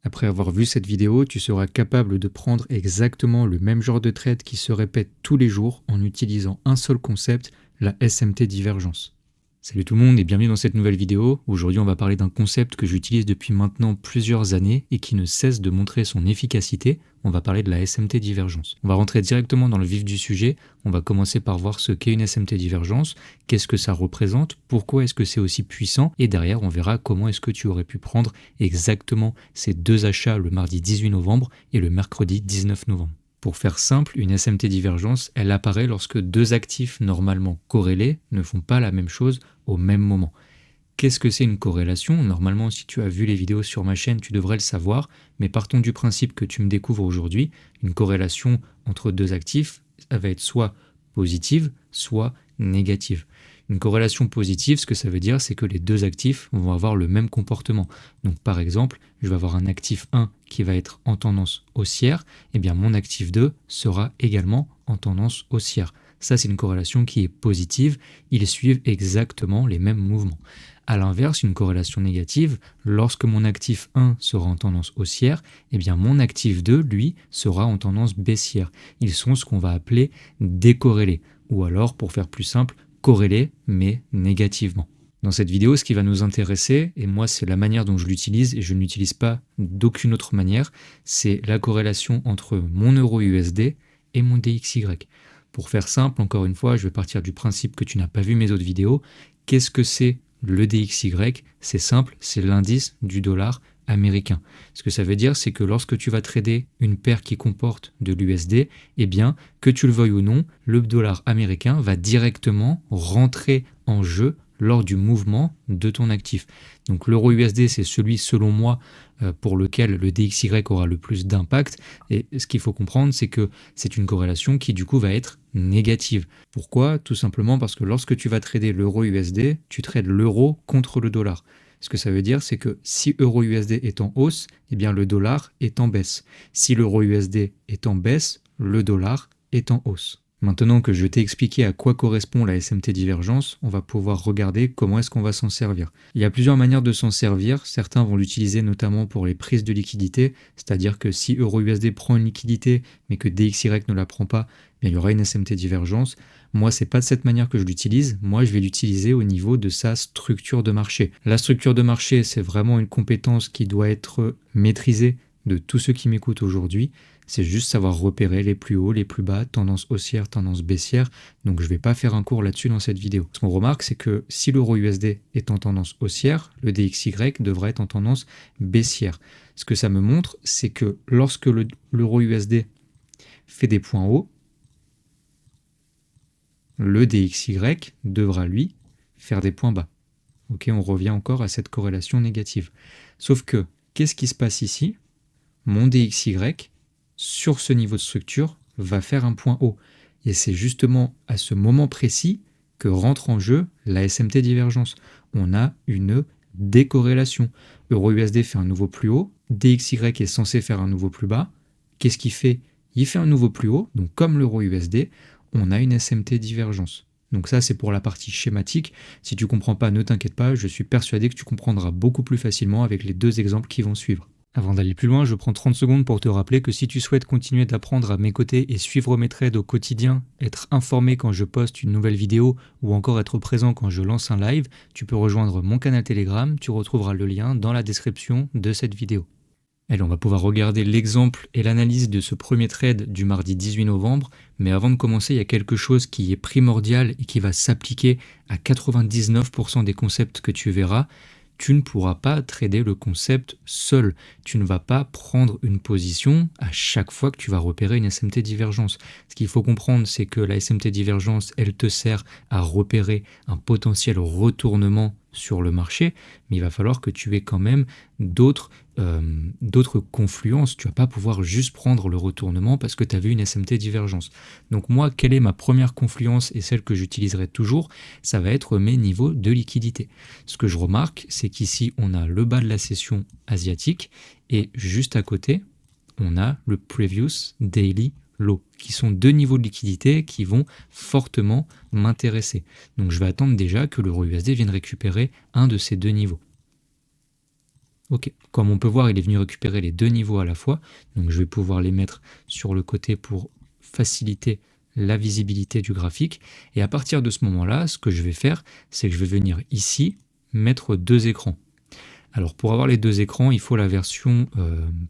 Après avoir vu cette vidéo, tu seras capable de prendre exactement le même genre de trade qui se répète tous les jours en utilisant un seul concept, la SMT divergence. Salut tout le monde et bienvenue dans cette nouvelle vidéo. Aujourd'hui on va parler d'un concept que j'utilise depuis maintenant plusieurs années et qui ne cesse de montrer son efficacité. On va parler de la SMT divergence. On va rentrer directement dans le vif du sujet. On va commencer par voir ce qu'est une SMT divergence, qu'est-ce que ça représente, pourquoi est-ce que c'est aussi puissant, et derrière on verra comment est-ce que tu aurais pu prendre exactement ces deux achats le mardi 18 novembre et le mercredi 19 novembre. Pour faire simple, une SMT divergence, elle apparaît lorsque deux actifs normalement corrélés ne font pas la même chose au même moment. Qu'est-ce que c'est une corrélation ? Normalement, si tu as vu les vidéos sur ma chaîne, tu devrais le savoir, mais partons du principe que tu me découvres aujourd'hui, une corrélation entre deux actifs, elle va être soit positive, soit négative. Une corrélation positive, ce que ça veut dire, c'est que les deux actifs vont avoir le même comportement. Donc par exemple, je vais avoir un actif 1 qui va être en tendance haussière, et bien mon actif 2 sera également en tendance haussière. Ça, c'est une corrélation qui est positive, ils suivent exactement les mêmes mouvements. A l'inverse, une corrélation négative, lorsque mon actif 1 sera en tendance haussière, eh bien mon actif 2, lui, sera en tendance baissière. Ils sont ce qu'on va appeler décorrélés, ou alors, pour faire plus simple, corrélés, mais négativement. Dans cette vidéo, ce qui va nous intéresser, et moi c'est la manière dont je l'utilise, et je ne l'utilise pas d'aucune autre manière, c'est la corrélation entre mon euro USD et mon DXY. Pour faire simple, encore une fois, je vais partir du principe que tu n'as pas vu mes autres vidéos. Qu'est-ce que c'est le DXY? C'est simple, c'est l'indice du dollar américain. Ce que ça veut dire, c'est que lorsque tu vas trader une paire qui comporte de l'USD, eh bien, que tu le veuilles ou non, le dollar américain va directement rentrer en jeu lors du mouvement de ton actif. Donc l'euro USD, c'est celui, selon moi, pour lequel le DXY aura le plus d'impact. Et ce qu'il faut comprendre, c'est que c'est une corrélation qui, du coup, va être négative. Pourquoi ? Tout simplement parce que lorsque tu vas trader l'euro USD, tu trades l'euro contre le dollar. Ce que ça veut dire, c'est que si euro USD est en hausse, eh bien le dollar est en baisse. Si l'euro USD est en baisse, le dollar est en hausse. Maintenant que je t'ai expliqué à quoi correspond la SMT divergence, on va pouvoir regarder comment est-ce qu'on va s'en servir. Il y a plusieurs manières de s'en servir. Certains vont l'utiliser notamment pour les prises de liquidité, c'est-à-dire que si EURUSD prend une liquidité mais que DXY ne la prend pas, bien, il y aura une SMT divergence. Moi, c'est pas de cette manière que je l'utilise. Moi, je vais l'utiliser au niveau de sa structure de marché. La structure de marché, c'est vraiment une compétence qui doit être maîtrisée de tous ceux qui m'écoutent aujourd'hui. C'est juste savoir repérer les plus hauts, les plus bas, tendance haussière, tendance baissière. Donc je ne vais pas faire un cours là-dessus dans cette vidéo. Ce qu'on remarque, c'est que si l'euro USD est en tendance haussière, le DXY devrait être en tendance baissière. Ce que ça me montre, c'est que lorsque l'euro USD fait des points hauts, le DXY devra, lui, faire des points bas. Ok, on revient encore à cette corrélation négative. Sauf que, qu'est-ce qui se passe ici ? Mon DXY, sur ce niveau de structure, va faire un point haut. Et c'est justement à ce moment précis que rentre en jeu la SMT divergence. On a une décorrélation. EURUSD fait un nouveau plus haut, DXY est censé faire un nouveau plus bas. Qu'est-ce qu'il fait ? Il fait un nouveau plus haut, donc comme l'euro USD, on a une SMT divergence. Donc ça, c'est pour la partie schématique. Si tu ne comprends pas, ne t'inquiète pas, je suis persuadé que tu comprendras beaucoup plus facilement avec les deux exemples qui vont suivre. Avant d'aller plus loin, je prends 30 secondes pour te rappeler que si tu souhaites continuer d'apprendre à mes côtés et suivre mes trades au quotidien, être informé quand je poste une nouvelle vidéo ou encore être présent quand je lance un live, tu peux rejoindre mon canal Telegram, tu retrouveras le lien dans la description de cette vidéo. Allez, on va pouvoir regarder l'exemple et l'analyse de ce premier trade du mardi 18 novembre, mais avant de commencer, il y a quelque chose qui est primordial et qui va s'appliquer à 99% des concepts que tu verras. Tu ne pourras pas trader le concept seul. Tu ne vas pas prendre une position à chaque fois que tu vas repérer une SMT divergence. Ce qu'il faut comprendre, c'est que la SMT divergence, elle te sert à repérer un potentiel retournement sur le marché, mais il va falloir que tu aies quand même d'autres confluences. Tu ne vas pas pouvoir juste prendre le retournement parce que tu as vu une SMT divergence. Donc moi, quelle est ma première confluence et celle que j'utiliserai toujours? Ça va être mes niveaux de liquidité. Ce que je remarque, c'est qu'ici, on a le bas de la session asiatique et juste à côté, on a le Previous Daily Low, qui sont deux niveaux de liquidité qui vont fortement m'intéresser. Donc je vais attendre déjà que l'euro USD vienne récupérer un de ces deux niveaux. Ok, comme on peut voir, il est venu récupérer les deux niveaux à la fois, donc je vais pouvoir les mettre sur le côté pour faciliter la visibilité du graphique. Et à partir de ce moment-là, ce que je vais faire, c'est que je vais venir ici mettre deux écrans. Alors pour avoir les deux écrans, il faut la version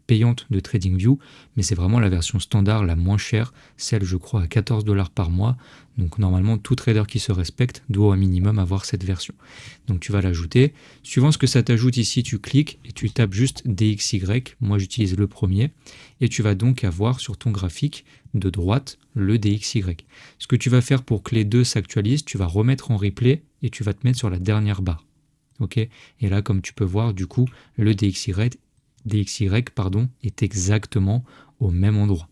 payante de TradingView, mais c'est vraiment la version standard, la moins chère, celle je crois à 14 $ par mois. Donc normalement tout trader qui se respecte doit au minimum avoir cette version. Donc tu vas l'ajouter. Suivant ce que ça t'ajoute ici, tu cliques et tu tapes juste DXY. Moi j'utilise le premier. Et tu vas donc avoir sur ton graphique de droite le DXY. Ce que tu vas faire pour que les deux s'actualisent, tu vas remettre en replay et tu vas te mettre sur la dernière barre. Ok, et là, comme tu peux voir, du coup, le DXY est exactement au même endroit.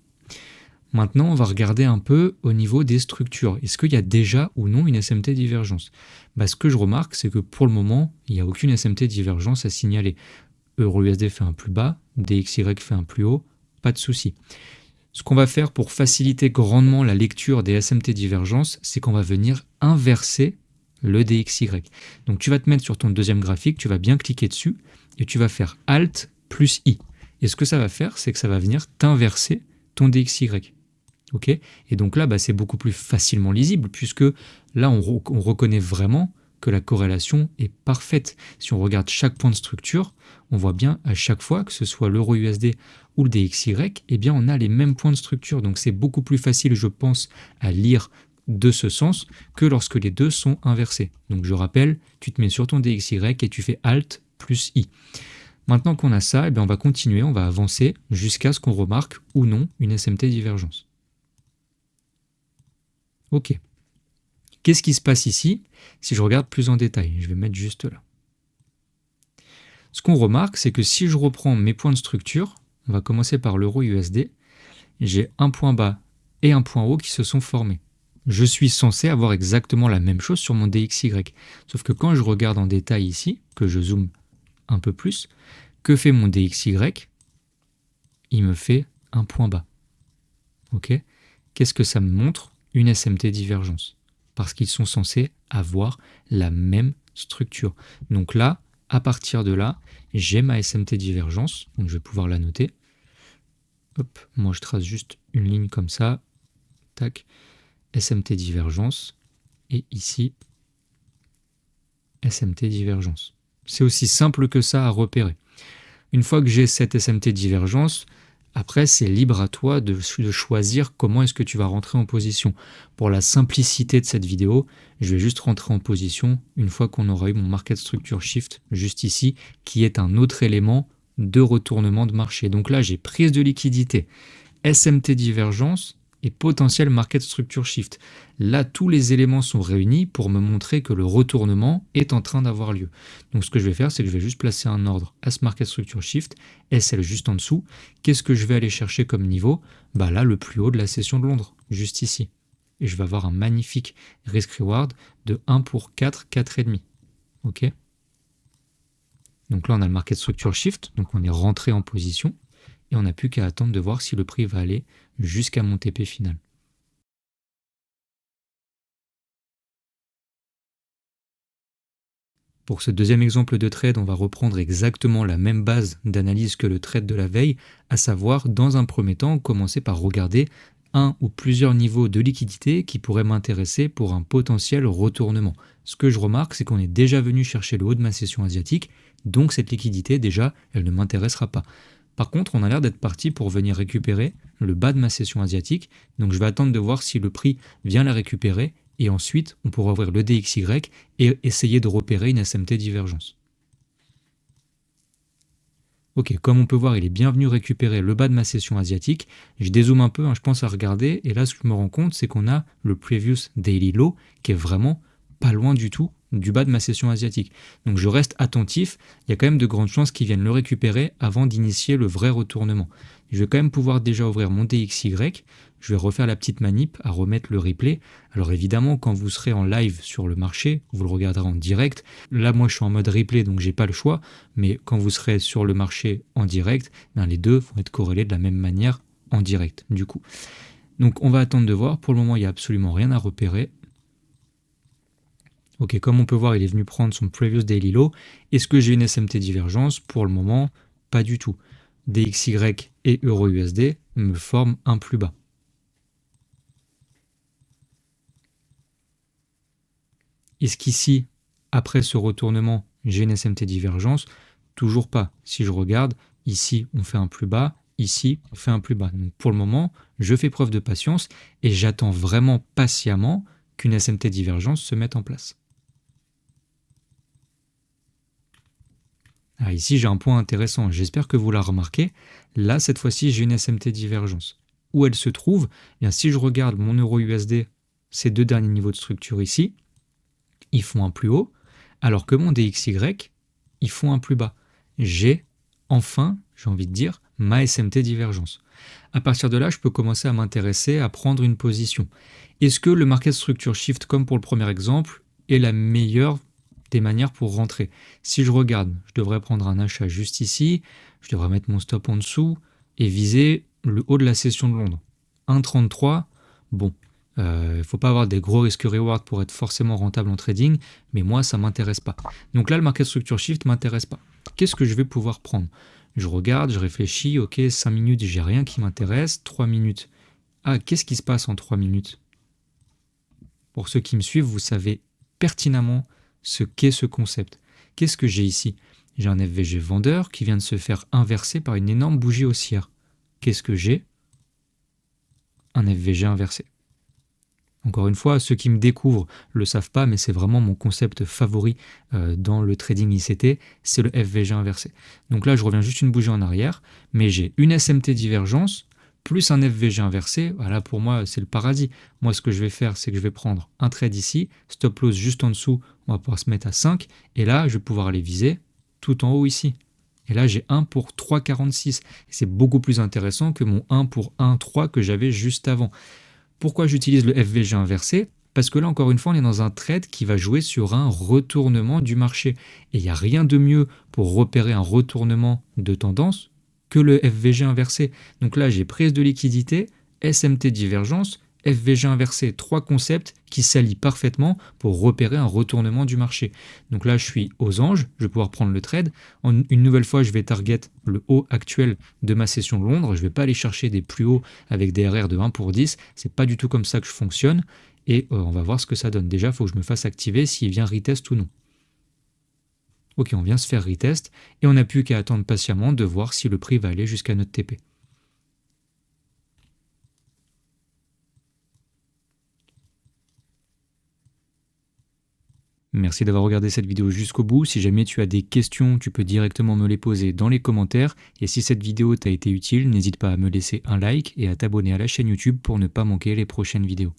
Maintenant, on va regarder un peu au niveau des structures. Est-ce qu'il y a déjà ou non une SMT divergence? Ce que je remarque, c'est que pour le moment, il n'y a aucune SMT divergence à signaler. EURUSD fait un plus bas, DXY fait un plus haut, pas de souci. Ce qu'on va faire pour faciliter grandement la lecture des SMT divergences, c'est qu'on va venir inverser le DXY. Donc tu vas te mettre sur ton deuxième graphique, tu vas bien cliquer dessus et tu vas faire Alt plus I. Et ce que ça va faire, c'est que ça va venir t'inverser ton DXY. Ok, et donc là, c'est beaucoup plus facilement lisible puisque là, on reconnaît vraiment que la corrélation est parfaite. Si on regarde chaque point de structure, on voit bien à chaque fois, que ce soit l'EURUSD ou le DXY, eh bien on a les mêmes points de structure. Donc c'est beaucoup plus facile, je pense, à lire de ce sens que lorsque les deux sont inversés. Donc je rappelle, tu te mets sur ton DXY et tu fais Alt plus I. Maintenant qu'on a ça, on va continuer, on va avancer jusqu'à ce qu'on remarque ou non une SMT divergence. Ok. Qu'est-ce qui se passe ici si je regarde plus en détail? Je vais mettre juste là. Ce qu'on remarque, c'est que si je reprends mes points de structure, on va commencer par l'EURUSD, j'ai un point bas et un point haut qui se sont formés. Je suis censé avoir exactement la même chose sur mon DXY. Sauf que quand je regarde en détail ici, que je zoome un peu plus, que fait mon DXY? Il me fait un point bas. Ok? Qu'est-ce que ça me montre? Une SMT divergence. Parce qu'ils sont censés avoir la même structure. Donc là, à partir de là, j'ai ma SMT divergence. Donc je vais pouvoir la noter. Hop, moi je trace juste une ligne comme ça. Tac. SMT divergence, et ici, SMT divergence. C'est aussi simple que ça à repérer. Une fois que j'ai cette SMT divergence, après c'est libre à toi de choisir comment est-ce que tu vas rentrer en position. Pour la simplicité de cette vidéo, je vais juste rentrer en position une fois qu'on aura eu mon Market Structure Shift, juste ici, qui est un autre élément de retournement de marché. Donc là, j'ai prise de liquidité, SMT divergence, et potentiel Market Structure Shift. Là, tous les éléments sont réunis pour me montrer que le retournement est en train d'avoir lieu. Donc ce que je vais faire, c'est que je vais juste placer un ordre à ce Market Structure Shift, SL juste en dessous. Qu'est-ce que je vais aller chercher comme niveau? Là, le plus haut de la session de Londres, juste ici. Et je vais avoir un magnifique risk-reward de 1 pour 4, 4,5. Ok? Donc là, on a le Market Structure Shift, donc on est rentré en position. Et on n'a plus qu'à attendre de voir si le prix va aller jusqu'à mon TP final. Pour ce deuxième exemple de trade, on va reprendre exactement la même base d'analyse que le trade de la veille, à savoir, dans un premier temps, commencer par regarder un ou plusieurs niveaux de liquidité qui pourraient m'intéresser pour un potentiel retournement. Ce que je remarque, c'est qu'on est déjà venu chercher le haut de ma session asiatique, donc cette liquidité, déjà, elle ne m'intéressera pas. Par contre, on a l'air d'être parti pour venir récupérer le bas de ma session asiatique, donc je vais attendre de voir si le prix vient la récupérer, et ensuite on pourra ouvrir le DXY et essayer de repérer une SMT divergence. Ok, comme on peut voir, il est bien venu récupérer le bas de ma session asiatique. Je dézoome un peu, je pense à regarder, et là ce que je me rends compte, c'est qu'on a le Previous Daily Low qui est vraiment pas loin du tout du bas de ma session asiatique. Donc je reste attentif, il y a quand même de grandes chances qu'ils viennent le récupérer avant d'initier le vrai retournement. Je vais quand même pouvoir déjà ouvrir mon DXY, je vais refaire la petite manip à remettre le replay. Alors évidemment, quand vous serez en live sur le marché, vous le regarderez en direct. Là, moi, je suis en mode replay, donc j'ai pas le choix. Mais quand vous serez sur le marché en direct, les deux vont être corrélés de la même manière en direct, du coup. Donc on va attendre de voir. Pour le moment, il n'y a absolument rien à repérer. Ok, comme on peut voir, il est venu prendre son previous daily low. Est-ce que j'ai une SMT divergence? Pour le moment, pas du tout. DXY et EURUSD me forment un plus bas. Est-ce qu'ici, après ce retournement, j'ai une SMT divergence? Toujours pas. Si je regarde, ici, on fait un plus bas, ici, on fait un plus bas. Donc pour le moment, je fais preuve de patience et j'attends vraiment patiemment qu'une SMT divergence se mette en place. Ah, ici, j'ai un point intéressant. J'espère que vous l'avez remarqué. Là, cette fois-ci, j'ai une SMT divergence. Où elle se trouve? Eh bien, si je regarde mon euro-USD, ces deux derniers niveaux de structure ici, ils font un plus haut, alors que mon DXY, ils font un plus bas. J'ai enfin, j'ai envie de dire, ma SMT divergence. À partir de là, je peux commencer à m'intéresser à prendre une position. Est-ce que le market structure shift, comme pour le premier exemple, est la meilleure des manières pour rentrer? Si je regarde, je devrais prendre un achat juste ici, je devrais mettre mon stop en dessous et viser le haut de la session de Londres. 1,33, bon, il ne faut pas avoir des gros risques reward pour être forcément rentable en trading, mais moi, ça ne m'intéresse pas. Donc là, le market structure shift ne m'intéresse pas. Qu'est-ce que je vais pouvoir prendre? Je regarde, je réfléchis, ok, 5 minutes, j'ai rien qui m'intéresse, 3 minutes. Ah, qu'est-ce qui se passe en 3 minutes? Pour ceux qui me suivent, vous savez pertinemment ce qu'est ce concept. Qu'est-ce que j'ai ici? J'ai un FVG vendeur qui vient de se faire inverser par une énorme bougie haussière. Qu'est-ce que j'ai? Un FVG inversé. Encore une fois, ceux qui me découvrent ne le savent pas, mais c'est vraiment mon concept favori dans le trading ICT, c'est le FVG inversé. Donc là, je reviens juste une bougie en arrière, mais j'ai une SMT divergence plus un FVG inversé. Voilà, pour moi, c'est le paradis. Moi, ce que je vais faire, c'est que je vais prendre un trade ici, stop loss juste en dessous, on va pouvoir se mettre à 5, et là, je vais pouvoir aller viser tout en haut ici. Et là, j'ai 1 pour 3,46. C'est beaucoup plus intéressant que mon 1 pour 1,3 que j'avais juste avant. Pourquoi j'utilise le FVG inversé? Parce que là, encore une fois, on est dans un trade qui va jouer sur un retournement du marché. Et il n'y a rien de mieux pour repérer un retournement de tendance que le FVG inversé. Donc là, j'ai prise de liquidité, SMT divergence, FVG inversé, trois concepts qui s'allient parfaitement pour repérer un retournement du marché. Donc là, je suis aux anges, je vais pouvoir prendre le trade. Une nouvelle fois, je vais target le haut actuel de ma session de Londres. Je ne vais pas aller chercher des plus hauts avec des RR de 1 pour 10. C'est pas du tout comme ça que je fonctionne. Et on va voir ce que ça donne. Déjà, il faut que je me fasse activer s'il vient retest ou non. Ok, on vient se faire retest et on n'a plus qu'à attendre patiemment de voir si le prix va aller jusqu'à notre TP. Merci d'avoir regardé cette vidéo jusqu'au bout. Si jamais tu as des questions, tu peux directement me les poser dans les commentaires. Et si cette vidéo t'a été utile, n'hésite pas à me laisser un like et à t'abonner à la chaîne YouTube pour ne pas manquer les prochaines vidéos.